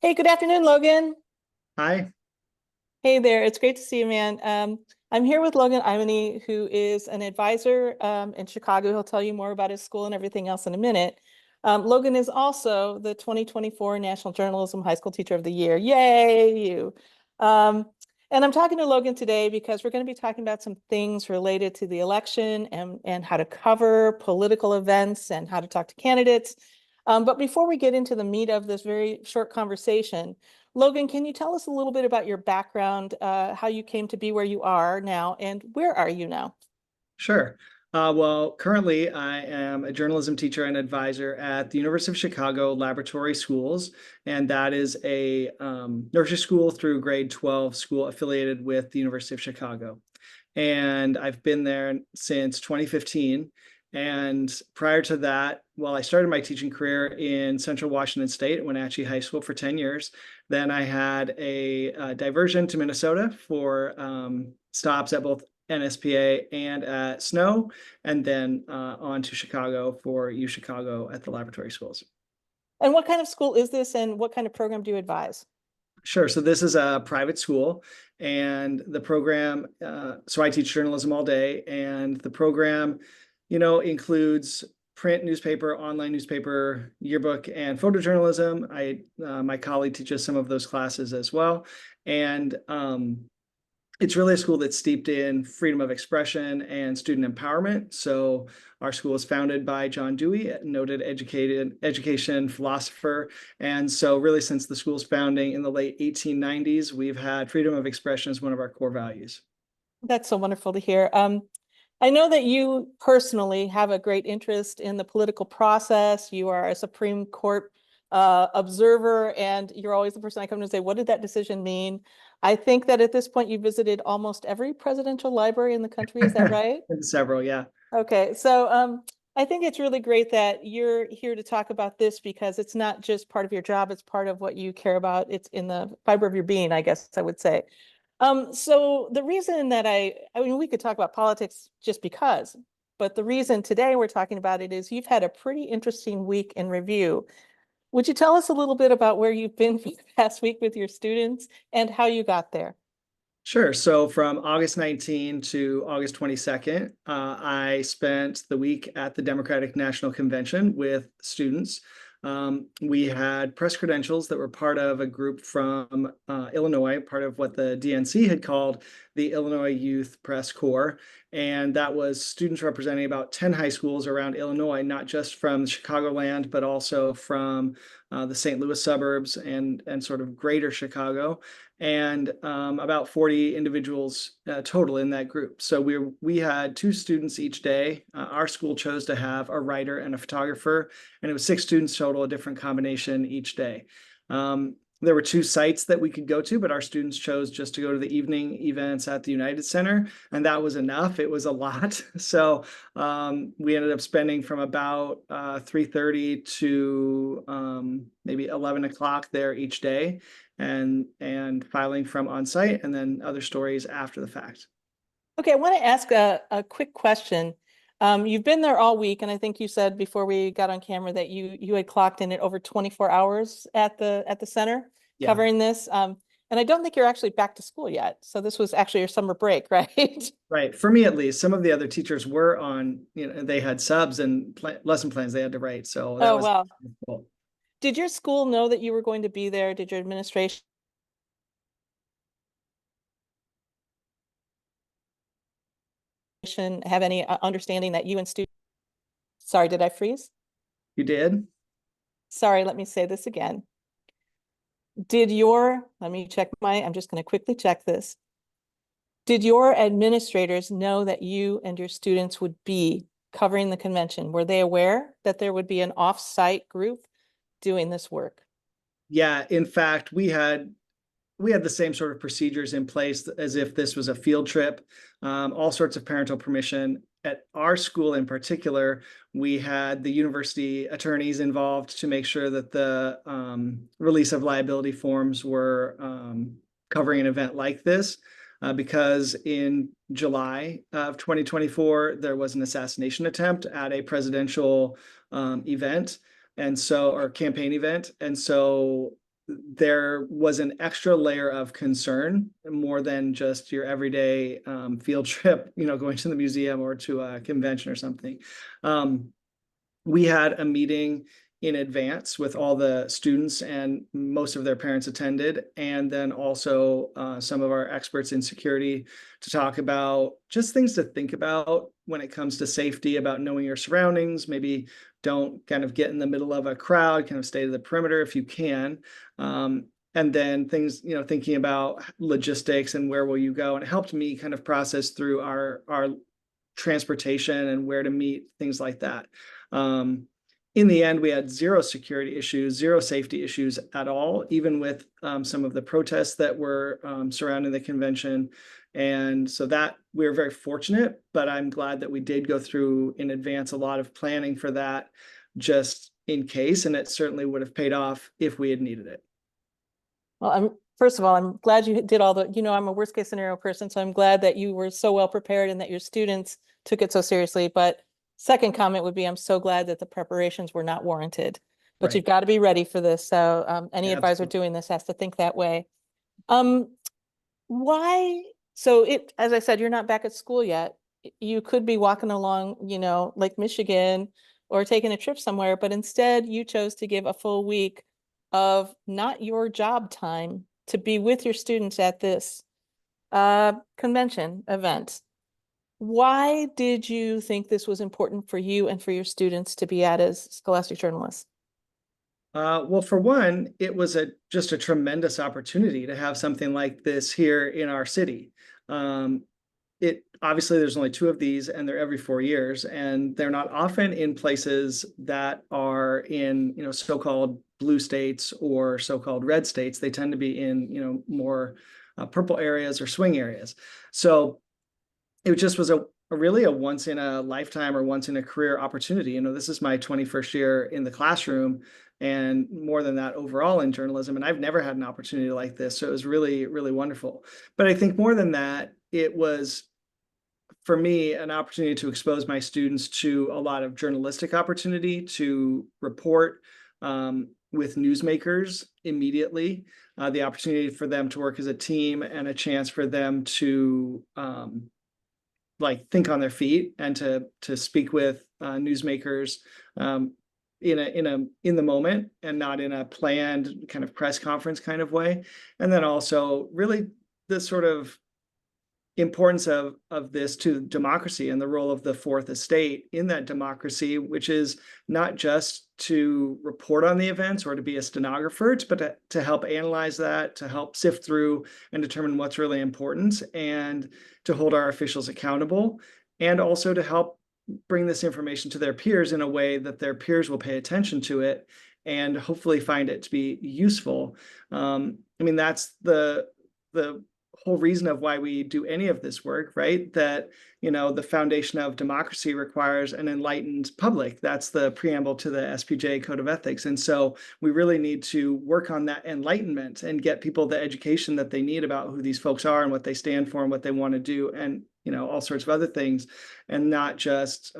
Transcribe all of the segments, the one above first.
Hey, good afternoon, Logan. Hi. Hey there. It's great to see you, man. I'm here with Logan Aimone, who is an advisor in Chicago. He'll tell you more about his school and everything else in a minute. Logan is also the 2024 National Journalism High School Teacher of the Year. Yay, you. Um, and I'm talking to Logan today because we're going to be talking about some things related to the election and how to cover political events and how to talk to candidates. But before we get into the meat of this very short conversation, Logan, can you tell us a little bit about your background, how you came to be where you are now, and where are you now? Sure. Well, currently I am a journalism teacher and advisor at the University of Chicago Laboratory Schools, and that is a nursery school through grade 12 school affiliated with the University of Chicago. And I've been there since 2015. And prior to that, well, I started my teaching career in Central Washington State, Wenatchee High School for 10 years. Then I had a diversion to Minnesota for stops at both NSPA and at Snow, and then on to Chicago for U Chicago at the laboratory schools. And what kind of school is this, and what kind of program do you advise? Sure. So this is a private school, and the program. So I teach journalism all day, and the program, includes print newspaper, online newspaper, yearbook, and photojournalism. My colleague teaches some of those classes as well, and it's really a school that's steeped in freedom of expression and student empowerment. So our school was founded by John Dewey, a noted education philosopher. And so really since the school's founding in the late 1890s, we've had freedom of expression as one of our core values. That's so wonderful to hear. I know that you personally have a great interest in the political process. You are a Supreme Court observer, and you're always the person I come to say, what did that decision mean? I think that at this point you visited almost every presidential library in the country. Is that right? And several, yeah. Okay, so I think it's really great that you're here to talk about this because it's not just part of your job, it's part of what you care about. It's in the fiber of your being, I guess I would say. So the reason that I mean, we could talk about politics just because, but the reason today we're talking about it is you've had a pretty interesting week in review. Would you tell us a little bit about where you've been for the past week with your students and how you got there? Sure. So from August 19 to August 22nd, I spent the week at the Democratic National Convention with students. We had press credentials that were part of a group from Illinois, part of what the DNC had called the Illinois Youth Press Corps. And that was students representing about 10 high schools around Illinois, not just from Chicagoland, but also from the St. Louis suburbs and sort of greater Chicago, and about 40 individuals total in that group. So we had two students each day. Our school chose to have a writer and a photographer, and it was six students total, a different combination each day. There were two sites that we could go to, but our students chose just to go to the evening events at the United Center, and that was enough. It was a lot. So we ended up spending from about 3:30 to maybe 11 o'clock there each day, and filing from on site, and then other stories after the fact. Okay, I want to ask a quick question. You've been there all week, and I think you said before we got on camera that you had clocked in at over 24 hours at the center Yeah. covering this. And I don't think you're actually back to school yet. So this was actually your summer break, right? Right. For me, at least, some of the other teachers were on, they had subs and lesson plans they had to write. So that Oh, was wow. cool. Did your school know that you were going to be there? Did your administration have any understanding that you and students? Sorry, did I freeze? You did? Sorry, let me say this again. Let me check I'm just going to quickly check this. Did your administrators know that you and your students would be covering the convention? Were they aware that there would be an off-site group doing this work? Yeah. In fact, we had the same sort of procedures in place as if this was a field trip, all sorts of parental permission. At our school in particular, we had the university attorneys involved to make sure that the release of liability forms were covering an event like this. Because in July of 2024, there was an assassination attempt at a presidential event, or campaign event. And so there was an extra layer of concern, more than just your everyday field trip, going to the museum or to a convention or something. We had a meeting in advance with all the students, and most of their parents attended, and then also some of our experts in security, to talk about just things to think about when it comes to safety, about knowing your surroundings. Maybe don't kind of get in the middle of a crowd, kind of stay to the perimeter if you can. And then things, thinking about logistics and where will you go. And it helped me kind of process through our transportation and where to meet, things like that. In the end, we had zero security issues, zero safety issues at all, even with some of the protests that were surrounding the convention. And so that we were very fortunate, but I'm glad that we did go through in advance a lot of planning for that, just in case. And it certainly would have paid off if we had needed it. Well, first of all, I'm glad you did all the, I'm a worst case scenario person, so I'm glad that you were so well prepared and that your students took it so seriously. But second comment would be, I'm so glad that the preparations were not warranted. But Right. you've got to be ready for this. So any Yeah, advisor absolutely. doing this has to think that way. Um, why? So as I said, you're not back at school yet. You could be walking along, Lake Michigan, or taking a trip somewhere, but instead you chose to give a full week of not your job time to be with your students at this convention event. Why did you think this was important for you and for your students to be at as scholastic journalists? Well, for one, it was just a tremendous opportunity to have something like this here in our city. Um, it obviously, there's only two of these, and they're every 4 years, and they're not often in places that are in so-called blue states or so-called red states. They tend to be in more purple areas or swing areas. So it just was a really a once in a lifetime or once in a career opportunity. This is my 21st year in the classroom, and more than that overall in journalism. And I've never had an opportunity like this. So it was really, really wonderful. But I think more than that, it was, for me, an opportunity to expose my students to a lot of journalistic opportunity to report with newsmakers immediately, the opportunity for them to work as a team, and a chance for them to think on their feet, and to speak with newsmakers in the moment, and not in a planned kind of press conference kind of way. And then also really the sort of importance of this to democracy, and the role of the fourth estate in that democracy, which is not just to report on the events or to be a stenographer, but to help analyze that, to help sift through and determine what's really important, and to hold our officials accountable, and also to help bring this information to their peers in a way that their peers will pay attention to it and hopefully find it to be useful. That's the whole reason of why we do any of this work, right? That, the foundation of democracy requires an enlightened public. That's the preamble to the SPJ Code of Ethics. And so we really need to work on that enlightenment and get people the education that they need about who these folks are and what they stand for and what they want to do, and, all sorts of other things, and not just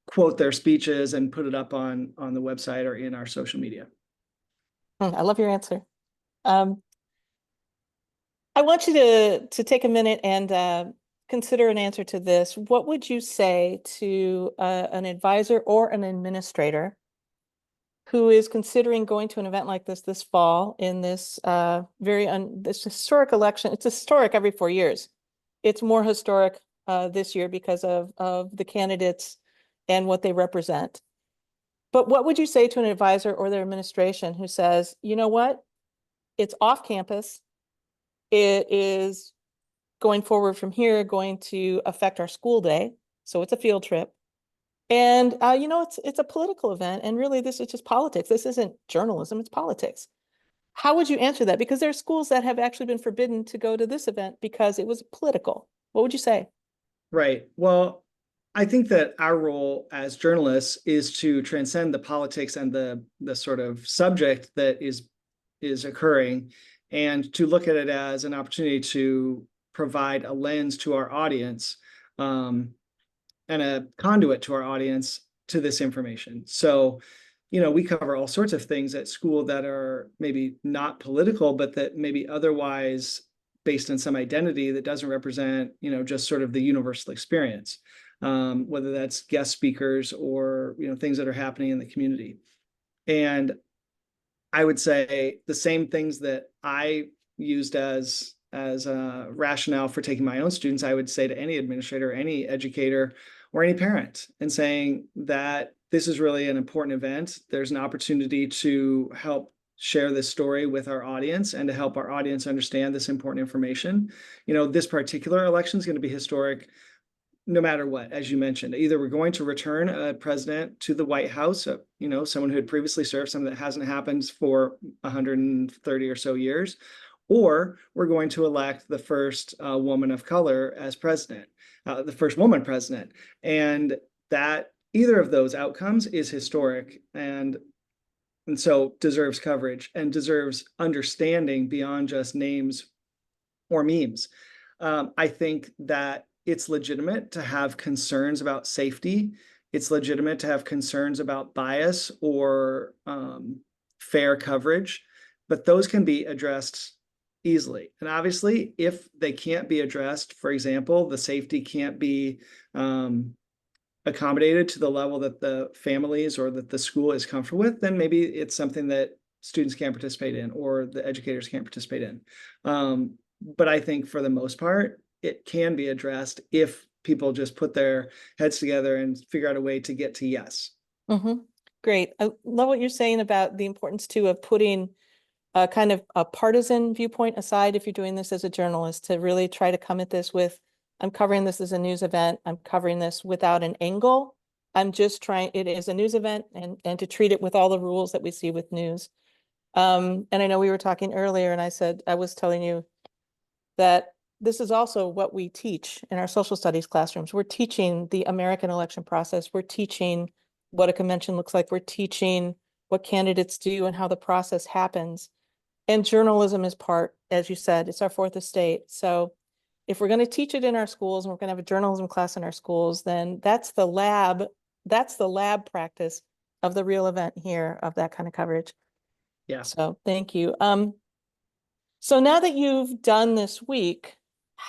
quote their speeches and put it up on the website or in our social media. I love your answer. I want you to take a minute and consider an answer to this. What would you say to an advisor or an administrator who is considering going to an event like this fall in this this historic election? It's historic every 4 years. It's more historic this year because of the candidates and what they represent. But what would you say to an advisor or their administration who says, you know what, it's off campus, it is going forward from here going to affect our school day, so it's a field trip, and it's a political event, and really this is just politics. This isn't journalism, it's politics. How would you answer that? Because there are schools that have actually been forbidden to go to this event because it was political. What would you say? Right. Well, I think that our role as journalists is to transcend the politics and the sort of subject that is occurring, and to look at it as an opportunity to provide a lens to our audience, and a conduit to our audience to this information. So we cover all sorts of things at school that are maybe not political, but that maybe otherwise based on some identity that doesn't represent, just sort of the universal experience, whether that's guest speakers or, things that are happening in the community. And I would say the same things that I used as a rationale for taking my own students, I would say to any administrator, any educator, or any parent, and saying that this is really an important event. There's an opportunity to help share this story with our audience and to help our audience understand this important information. This particular election is going to be historic no matter what, as you mentioned. Either we're going to return a president to the White House, someone who had previously served, something that hasn't happened for 130 or so years, or we're going to elect the first woman of color as president, the first woman president. And that either of those outcomes is historic and so deserves coverage and deserves understanding beyond just names or memes. I think that it's legitimate to have concerns about safety. It's legitimate to have concerns about bias or fair coverage, but those can be addressed easily. And obviously, if they can't be addressed, for example, the safety can't be accommodated to the level that the families or that the school is comfortable with, then maybe it's something that students can't participate in or the educators can't participate in. But I think for the most part, it can be addressed if people just put their heads together and figure out a way to get to yes. Mm-hmm. Great. I love what you're saying about the importance too of putting a kind of a partisan viewpoint aside if you're doing this as a journalist, to really try to come at this with, I'm covering this as a news event. I'm covering this without an angle. I'm just trying, it is a news event, and to treat it with all the rules that we see with news. And I know we were talking earlier and I was telling you that this is also what we teach in our social studies classrooms. We're teaching the American election process. We're teaching what a convention looks like. We're teaching what candidates do and how the process happens. And journalism is part, as you said, it's our fourth estate. So if we're going to teach it in our schools and we're going to have a journalism class in our schools, then that's the lab practice of the real event here, of that kind of coverage. Yeah. So thank you. So now that you've done this week,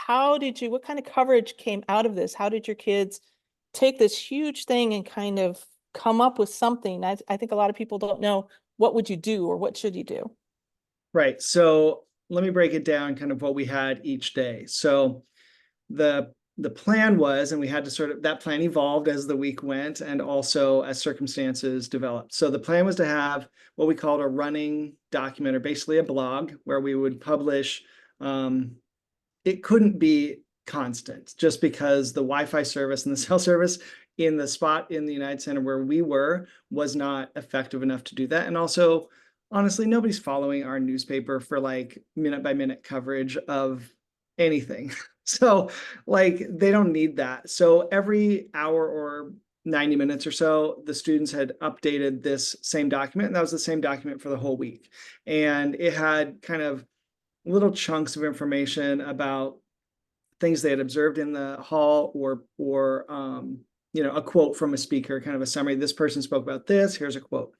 what kind of coverage came out of this? How did your kids take this huge thing and kind of come up with something? I think a lot of people don't know, what would you do or what should you do? Right. So let me break it down kind of what we had each day. So the plan was, and we had to that plan evolved as the week went and also as circumstances developed. So the plan was to have what we called a running document, or basically a blog, where we would publish. It couldn't be constant just because the Wi-Fi service and the cell service in the spot in the United Center where we were was not effective enough to do that. And also, honestly, nobody's following our newspaper for like minute by minute coverage of anything. So like they don't need that. So every hour or 90 minutes or so, the students had updated this same document, and that was the same document for the whole week. And it had kind of little chunks of information about things they had observed in the hall, or a quote from a speaker, kind of a summary. This person spoke about this, here's a quote.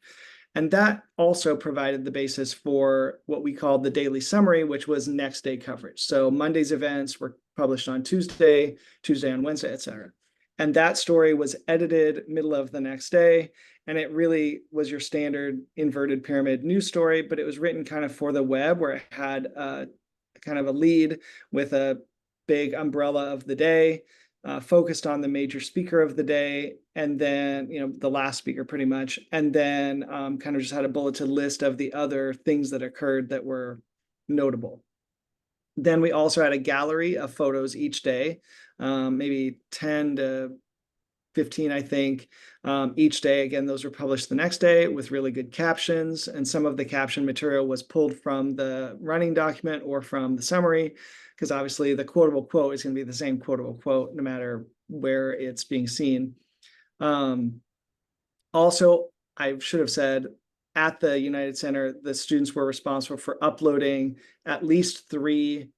And that also provided the basis for what we called the daily summary, which was next day coverage. So Monday's events were published on Tuesday on Wednesday, etc. And that story was edited middle of the next day. And it really was your standard inverted pyramid news story, but it was written kind of for the web, where it had kind of a lead with a big umbrella of the day, focused on the major speaker of the day, and then, the last speaker pretty much, and then kind of just had a bulleted list of the other things that occurred that were notable. Then we also had a gallery of photos each day, maybe 10 to 15, I think, each day. Again, those were published the next day with really good captions, and some of the caption material was pulled from the running document or from the summary, because obviously the quotable quote is going to be the same quotable quote no matter where it's being seen. Also, I should have said, at the United Center, the students were responsible for uploading at least 3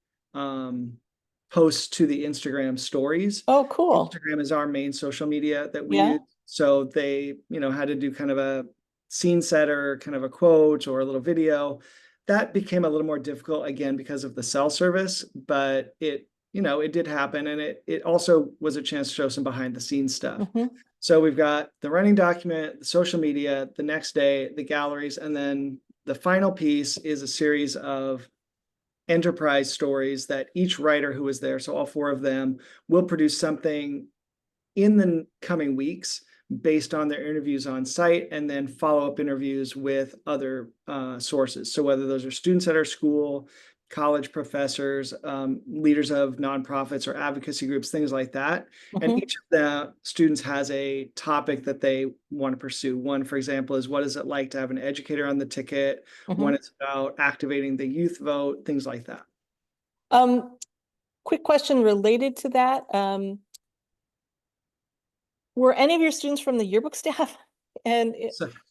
posts to the Instagram stories. Oh, cool. Instagram is our main social media that we Yeah. use. So they, had to do kind of a scene setter, kind of a quote or a little video. That became a little more difficult again because of the cell service, but it did happen, and it also was a chance to show some behind the scenes stuff. So we've got the running document, the social media, the next day, the galleries, and then the final piece is a series of enterprise stories that each writer who was there, so all four of them, will produce something in the coming weeks based on their interviews on site, and then follow-up interviews with other sources. So whether those are students at our school, college professors, leaders of nonprofits or advocacy groups, things like that. And each of the students has a topic that they want to pursue. One, for example, is what is it like to have an educator on the ticket? One is about activating the youth vote, things like that. Quick question related to that. Were any of your students from the yearbook staff? And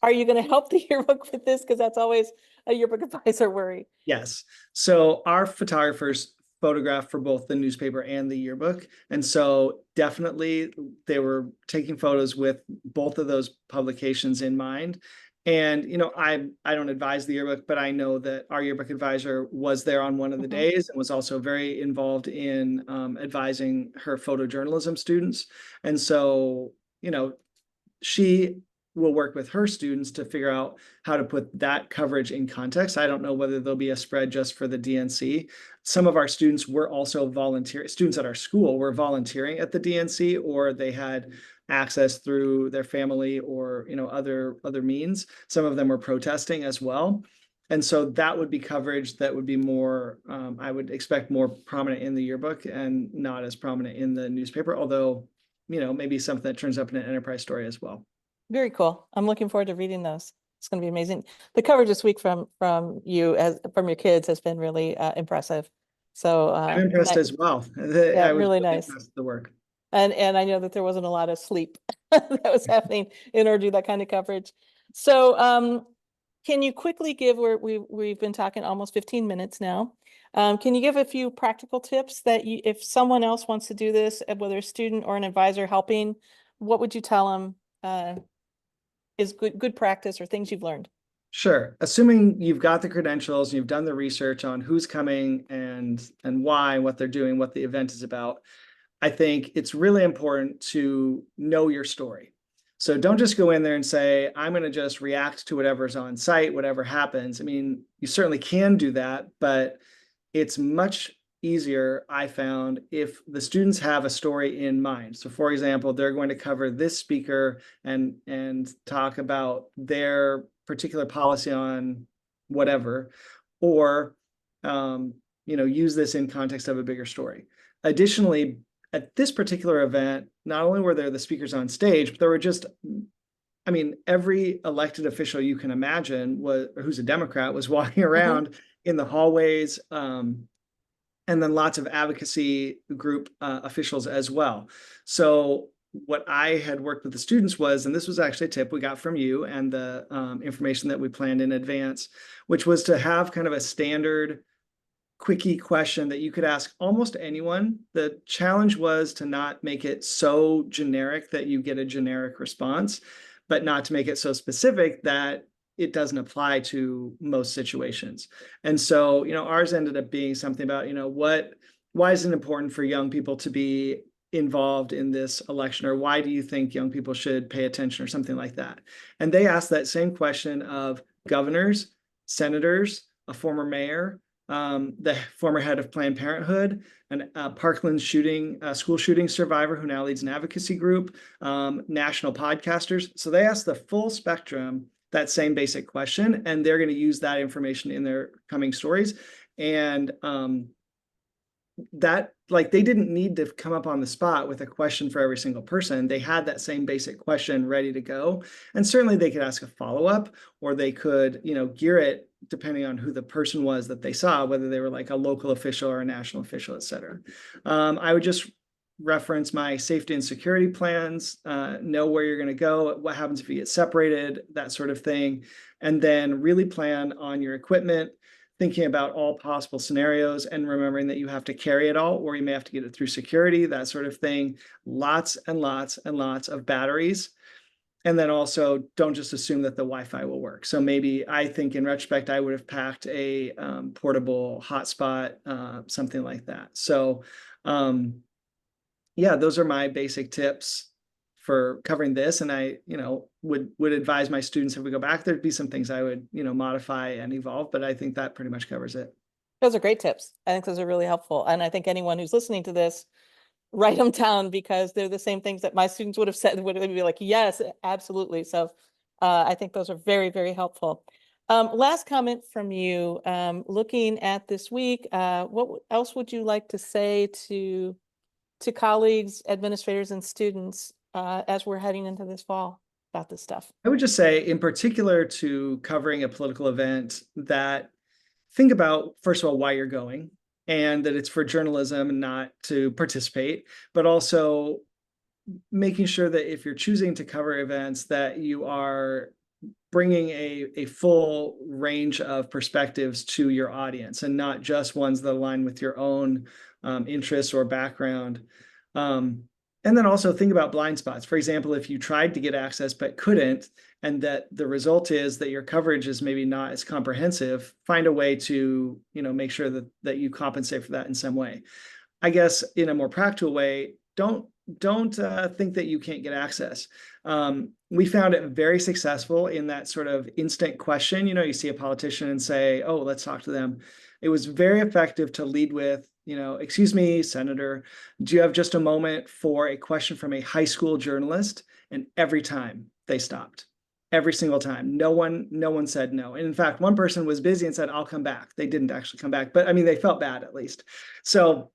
are you going to help the yearbook with this? Because that's always a yearbook advisor worry. Yes. So our photographers photographed for both the newspaper and the yearbook. And so definitely they were taking photos with both of those publications in mind. And, I don't advise the yearbook, but I know that our yearbook advisor was there on one of the days and was also very involved in advising her photojournalism students. And so, she will work with her students to figure out how to put that coverage in context. I don't know whether there'll be a spread just for the DNC. Some of our students were also students at our school were volunteering at the DNC, or they had access through their family or other means. Some of them were protesting as well. And so that would be coverage that would be more, I would expect, more prominent in the yearbook and not as prominent in the newspaper, although, maybe something that turns up in an enterprise story as well. Very cool. I'm looking forward to reading those. It's going to be amazing. The coverage this week from you from your kids has been really impressive. So I'm impressed as well. Yeah, I was really nice. impressed with the work. And I know that there wasn't a lot of sleep that was happening in order to do that kind of coverage. So can you quickly give, we've been talking almost 15 minutes now. Can you give a few practical tips that if someone else wants to do this, whether a student or an advisor helping, what would you tell them is good practice or things you've learned? Sure. Assuming you've got the credentials, you've done the research on who's coming and why, what they're doing, what the event is about, I think it's really important to know your story. So don't just go in there and say, I'm going to just react to whatever's on site, whatever happens. I mean, you certainly can do that, but it's much easier, I found, if the students have a story in mind. So for example, they're going to cover this speaker and talk about their particular policy on whatever, or use this in context of a bigger story. Additionally, at this particular event, not only were there the speakers on stage, but there were every elected official you can imagine who's a Democrat was walking around in the hallways, and then lots of advocacy group officials as well. So what I had worked with the students was, and this was actually a tip we got from you and the information that we planned in advance, which was to have kind of a standard quickie question that you could ask almost anyone. The challenge was to not make it so generic that you get a generic response, but not to make it so specific that it doesn't apply to most situations. And so, ours ended up being something about, why is it important for young people to be involved in this election, or why do you think young people should pay attention, or something like that. And they asked that same question of governors, senators, a former mayor, the former head of Planned Parenthood, a Parkland school shooting survivor who now leads an advocacy group, national podcasters. So they asked the full spectrum that same basic question, and they're going to use that information in their coming stories. And they didn't need to come up on the spot with a question for every single person. They had that same basic question ready to go. And certainly they could ask a follow-up, or they could, gear it depending on who the person was that they saw, whether they were like a local official or a national official, et cetera. I would just reference my safety and security plans, know where you're going to go, what happens if you get separated, that sort of thing. And then really plan on your equipment, thinking about all possible scenarios and remembering that you have to carry it all, or you may have to get it through security, that sort of thing. Lots and lots and lots of batteries. And then also don't just assume that the Wi-Fi will work. So maybe I think in retrospect, I would have packed a portable hotspot, something like that. So yeah, those are my basic tips for covering this. And I, would advise my students if we go back, there'd be some things I would, modify and evolve, but I think that pretty much covers it. Those are great tips. I think those are really helpful. And I think anyone who's listening to this, write them down because they're the same things that my students would have said, would be like, yes, absolutely. So I think those are very, very helpful. Last comment from you, looking at this week, what else would you like to say to colleagues, administrators, and students as we're heading into this fall about this stuff? I would just say, in particular to covering a political event, that think about, first of all, why you're going, and that it's for journalism and not to participate, but also making sure that if you're choosing to cover events, that you are bringing a full range of perspectives to your audience and not just ones that align with your own interests or background. And then also think about blind spots. For example, if you tried to get access but couldn't, and that the result is that your coverage is maybe not as comprehensive, find a way to, make sure that you compensate for that in some way. I guess in a more practical way, don't think that you can't get access. We found it very successful in that sort of instant question. You see a politician and say, "Oh, let's talk to them." It was very effective to lead with, "Excuse me, Senator, do you have just a moment for a question from a high school journalist?" And every time they stopped. Every single time. No one said no. And in fact, one person was busy and said, "I'll come back." They didn't actually come back, but I mean, they felt bad at least. So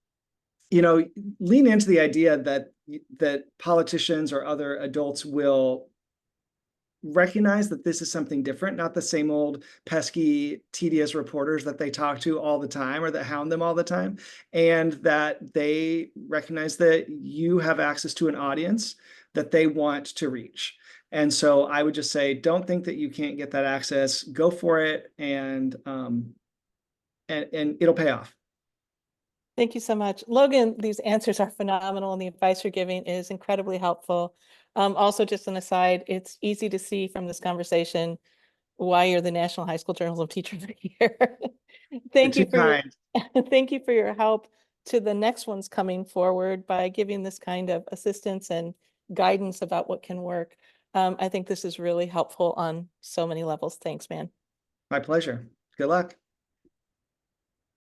lean into the idea that politicians or other adults will recognize that this is something different, not the same old pesky, tedious reporters that they talk to all the time or that hound them all the time, and that they recognize that you have access to an audience that they want to reach. And so I would just say, don't think that you can't get that access. Go for it, and it'll pay off. Thank you so much. Logan, these answers are phenomenal and the advice you're giving is incredibly helpful. Also, just an aside, it's easy to see from this conversation why you're the National High School Journalism Teacher of the Year. Thank You're you too for your kind. thank you for your help to the next ones coming forward by giving this kind of assistance and guidance about what can work. I think this is really helpful on so many levels. Thanks, man. My pleasure. Good luck.